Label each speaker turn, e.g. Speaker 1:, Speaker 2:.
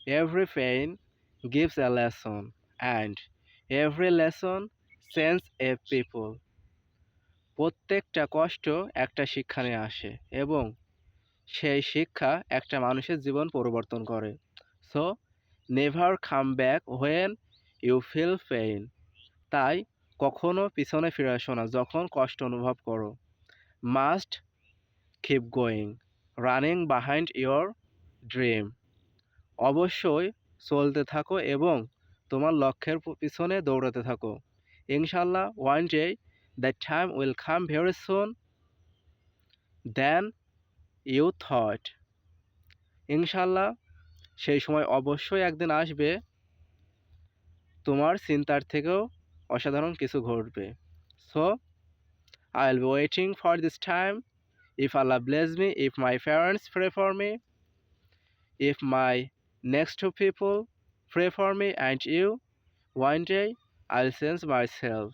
Speaker 1: Every pain gives a lesson, and every lesson sends a people. প্রত্যেকটা কষ্ট একটা শিক্ষা নিয়ে আসে এবং সেই শিক্ষা একটা মানুষের জীবন পরিবর্তন করে। So never come back when you feel pain. তাই কখনো পিছনে ফিরে আসো না যখন কষ্ট অনুভব করো। Must keep going, running behind your dream. অবশ্যই চলতে থাকো এবং তোমার লক্ষ্যের পিছনে দৌড়াতে থাকো। ইনশাল্লাহ one day that time will come very soon then you thought. ইনশাল্লাহ সেই সময় অবশ্যই একদিন আসবে, তোমার চিন্তার থেকেও অসাধারণ কিছু ঘটবে। So I will be waiting for this time, if Allah bless me, if my parents pray for me, if my next two people pray for me, and you, one day I'll change myself.